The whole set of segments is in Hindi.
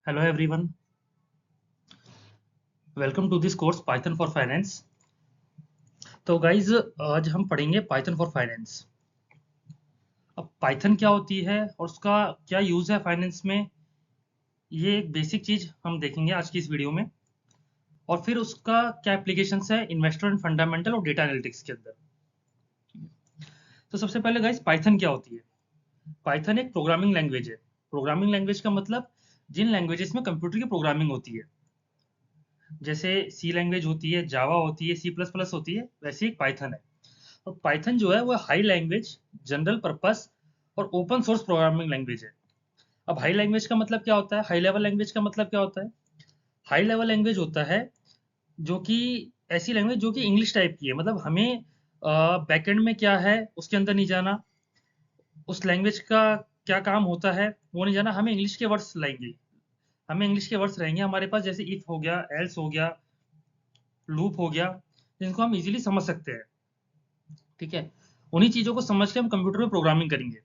Hello everyone, welcome to this course Python for Finance। तो गाइज आज हम पढ़ेंगे Python for Finance। अब Python क्या होती है और उसका क्या यूज़ है फाइनेंस में, ये एक बेसिक चीज़ हम देखेंगे आज की इस वीडियो में। और फिर उसका क्या एप्लीकेशंस है इन्वेस्टर एंड फंडामेंटल और डेटा एनालिटिक्स के अंदर। तो सबसे पहले गाइज Python क्या होती है। Python एक प्रोग्रामिंग लैंग्वेज है। प्रोग्रामिंग लैंग्वेज का मतलब जिन लैंग्वेजेस में कंप्यूटर की प्रोग्रामिंग होती है, जैसे सी लैंग्वेज होती है, जावा होती है, C++ होती है, वैसे एक पाइथन है। और पाइथन जो है वो हाई लैंग्वेज, जनरल पर्पस और ओपन सोर्स प्रोग्रामिंग लैंग्वेज है। अब हाई लैंग्वेज का मतलब क्या होता है, हाई लेवल लैंग्वेज का मतलब क्या होता है। हाई लेवल लैंग्वेज होता है जो कि ऐसी लैंग्वेज जो कि इंग्लिश टाइप की है, मतलब हमें बैकएंड में क्या है उसके अंदर नहीं जाना, उस लैंग्वेज का क्या काम होता है वो नहीं जाना, हमें इंग्लिश के वर्ड्स लाएंगे, हमें इंग्लिश के वर्ड्स रहेंगे हमारे पास, जैसे इफ हो गया, एल्स हो गया, लूप हो गया, जिनको हम इजीली समझ सकते हैं। ठीक है, उन्हीं चीजों को समझ के हम कंप्यूटर में प्रोग्रामिंग करेंगे।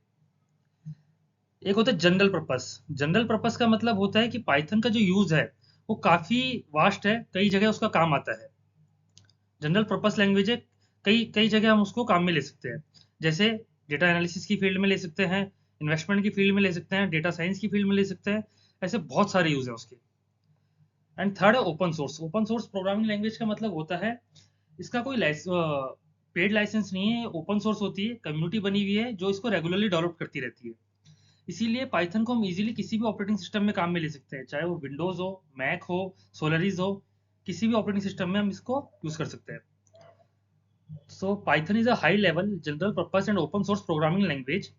एक होता है जनरल पर्पस। जनरल पर्पस का मतलब होता है कि पाइथन का जो यूज है वो काफी वास्ट है, कई जगह उसका काम आता है। जनरल पर्पस लैंग्वेज है, कई कई जगह हम उसको काम में ले सकते हैं। जैसे डेटा एनालिसिस की फील्ड में ले सकते हैं, इन्वेस्टमेंट की फील्ड में ले सकते हैं, डेटा साइंस की फील्ड में ले सकते हैं। ऐसे बहुत सारे यूज है उसके। एंड थर्ड है open source. Open source programming language का मतलब होता है इसका कोई पेड लाइसेंस नहीं है, ओपन सोर्स होती है, कम्युनिटी बनी हुई है जो इसको रेगुलरली डेवलप करती रहती है। इसीलिए पाइथन को हम इजीली किसी भी ऑपरेटिंग सिस्टम में काम में ले सकते हैं, चाहे वो विंडोज हो, मैक हो, सोलरिस हो, किसी भी ऑपरेटिंग सिस्टम में हम इसको यूज कर सकते हैं। सो Python is a high level general purpose and open source programming language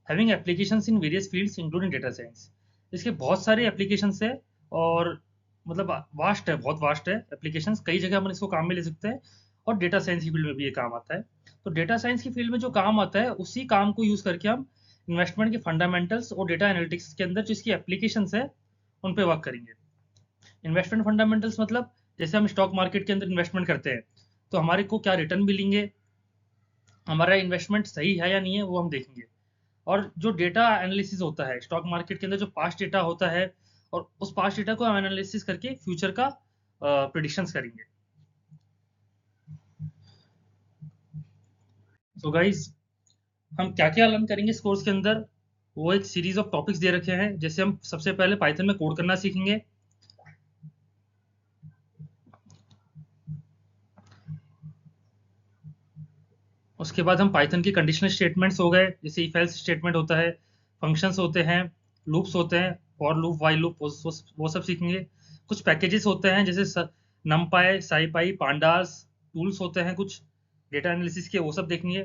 having applications in various fields including data science. इसके बहुत सारे एप्लीकेशंस है और मतलब वास्ट है, बहुत वास्ट है एप्लीकेशंस, कई जगह हम इसको काम में ले सकते हैं। और डेटा साइंस की फील्ड में भी ये काम आता है। तो डेटा साइंस की फील्ड में जो काम आता है उसी काम को यूज करके हम इन्वेस्टमेंट के फंडामेंटल्स और डेटा एनालिटिक्स के अंदर जो इसकी एप्लीकेशंस है उन पे वर्क करेंगे। इन्वेस्टमेंट फंडामेंटल्स मतलब जैसे हम स्टॉक मार्केट के अंदर इन्वेस्टमेंट करते हैं तो हमारे को क्या रिटर्न मिलेंगे, हमारा इन्वेस्टमेंट सही है या नहीं है वो हम देखेंगे। और जो डेटा एनालिसिस होता है स्टॉक मार्केट के अंदर, जो पास्ट डेटा होता है, और उस पास्ट डेटा को हम एनालिसिस करके फ्यूचर का प्रिडिक्शंस करेंगे। सो गाइस, हम क्या क्या लर्न करेंगे इस कोर्स के अंदर, वो एक सीरीज ऑफ टॉपिक्स दे रखे हैं। जैसे हम सबसे पहले पाइथन में कोड करना सीखेंगे। उसके बाद हम पाइथन की कंडीशनल स्टेटमेंट्स हो गए, जैसे इफ एल्स स्टेटमेंट होता है, फंक्शंस होते हैं, लूप्स होते हैं, फॉर लूप, वाइल लूप, वो सब सीखेंगे। कुछ पैकेजेस होते हैं जैसे नमपाई, साईपाई, पांडास, टूल्स होते हैं कुछ डेटा एनालिसिस के, वो सब देखेंगे।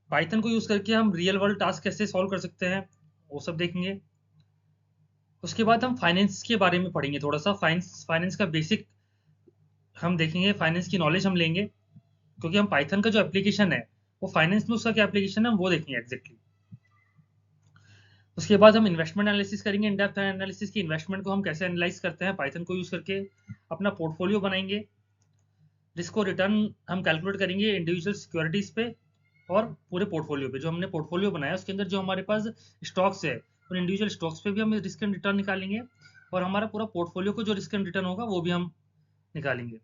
पाइथन को यूज करके हम रियल वर्ल्ड टास्क कैसे सॉल्व कर सकते हैं वो सब देखेंगे। उसके बाद हम फाइनेंस के बारे में पढ़ेंगे, थोड़ा सा फाइनेंस फाइनेंस का बेसिक हम देखेंगे, फाइनेंस की नॉलेज हम लेंगे, क्योंकि हम पाइथन का जो एप्लीकेशन है वो फाइनेंस में उसका क्या एप्लीकेशन है हम वो देखेंगे एग्जैक्टली। उसके बाद हम इन्वेस्टमेंट एनालिसिस करेंगे, इन डेप्थ एनालिसिस की इन्वेस्टमेंट को हम कैसे एनालाइज करते हैं पाइथन को यूज करके। अपना पोर्टफोलियो बनाएंगे, जिसको रिटर्न हम कैलकुलेट करेंगे इंडिविजुअल सिक्योरिटीज पे और पूरे पोर्टफोलियो पे। जो हमने पोर्टफोलियो बनाया उसके अंदर जो हमारे पास स्टॉक्स है उन इंडिविजुअल स्टॉक्स पे भी हम रिस्क एंड रिटर्न निकालेंगे, और हमारा पूरा पोर्टफोलियो को जो रिस्क एंड रिटर्न होगा वो भी हम निकालेंगे।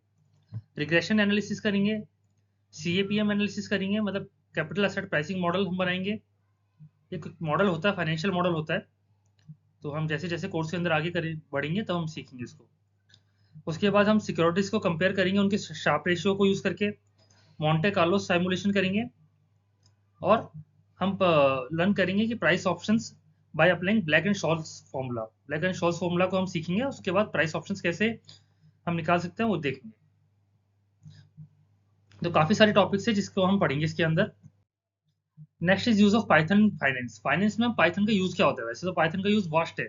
रिग्रेशन एनालिसिस करेंगे, CAPM एनालिसिस करेंगे, मतलब कैपिटल एसेट प्राइसिंग मॉडल हम बनाएंगे। एक मॉडल होता है, फाइनेंशियल मॉडल होता है। तो हम जैसे जैसे कोर्स के अंदर आगे बढ़ेंगे तब हम सीखेंगे इसको। उसके बाद हम सिक्योरिटीज को कंपेयर करेंगे उनके शार्प रेशियो को यूज करके, मॉन्टे कार्लो साइमुलेशन करेंगे, और हम लर्न करेंगे कि price options by applying black and shawls formula. Black and shawls formula को हम सीखेंगे, उसके बाद प्राइस ऑप्शंस कैसे हम निकाल सकते हैं वो देखेंगे। तो काफी सारे टॉपिक्स है जिसको हम पढ़ेंगे इसके अंदर। Next is use of Python finance. Finance में हम पाइथन का यूज क्या होता है, वैसे तो पाइथन का यूज वास्ट है,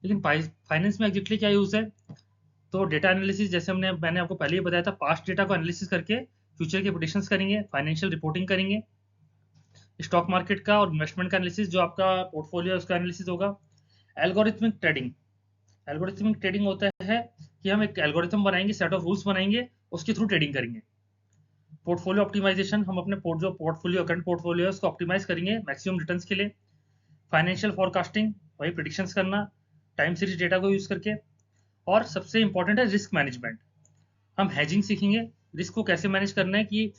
लेकिन फाइनेंस में एग्जैक्टली क्या यूज है। तो डेटा एनालिसिस, जैसे मैंने आपको पहले ही बताया था, पास्ट डेटा को एनालिसिस करके फ्यूचर के प्रेडिक्शंस करेंगे, फाइनेंशियल रिपोर्टिंग करेंगे, स्टॉक मार्केट का और इन्वेस्टमेंट का एनालिसिस, जो आपका पोर्टफोलियो है उसका एनालिसिस होगा। Algorithmic trading. एल्गोरिथमिक ट्रेडिंग होता है कि हम एक एल्गोरिथम बनाएंगे, सेट ऑफ रूल्स बनाएंगे, उसके थ्रू ट्रेडिंग करेंगे। पोर्टफोलियो ऑप्टिमाइजेशन, हम अपने जो पोर्टफोलियो, करंट पोर्टफोलियो है उसको ऑप्टिमाइज करेंगे मैक्सिमम रिटर्न्स के लिए। फाइनेंशियल फॉरकास्टिंग, वही प्रिडिक्शंस करना। टाइम सीरीज डेटा को यूज करके, और सबसे इंपॉर्टेंट है रिस्क मैनेजमेंट। हम हैजिंग सीखेंगे, रिस्क को कैसे मैनेज करना है कि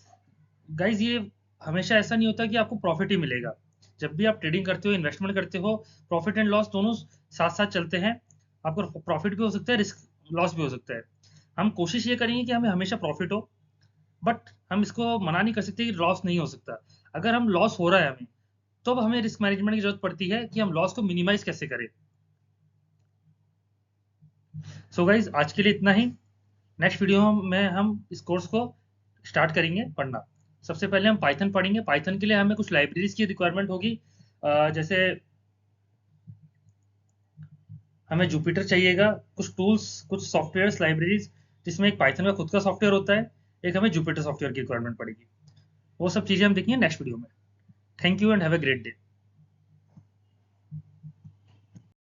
गाइज ये हमेशा ऐसा नहीं होता कि आपको प्रॉफिट ही मिलेगा। जब भी आप ट्रेडिंग करते हो, इन्वेस्टमेंट करते हो, प्रॉफिट एंड लॉस दोनों साथ साथ चलते हैं। आपको प्रॉफिट भी हो सकता है, रिस्क लॉस भी हो सकता है। हम कोशिश ये करेंगे कि हमें हमेशा प्रॉफिट हो, बट हम इसको मना नहीं कर सकते कि लॉस नहीं हो सकता। अगर हम लॉस हो रहा है हमें, तो अब हमें रिस्क मैनेजमेंट की जरूरत पड़ती है कि हम लॉस को मिनिमाइज कैसे करें। सो गाइज आज के लिए इतना ही। नेक्स्ट वीडियो में हम इस कोर्स को स्टार्ट करेंगे पढ़ना। सबसे पहले हम पाइथन पढ़ेंगे। पाइथन के लिए हमें कुछ लाइब्रेरीज की रिक्वायरमेंट होगी। जैसे हमें जुपिटर चाहिएगा, कुछ टूल्स, कुछ सॉफ्टवेयर लाइब्रेरीज, जिसमें एक पाइथन का खुद का सॉफ्टवेयर होता है, एक हमें जुपिटर सॉफ्टवेयर की रिक्वायरमेंट पड़ेगी। वो सब चीज़ें हम देखेंगे नेक्स्ट वीडियो में। Thank you and have a great day.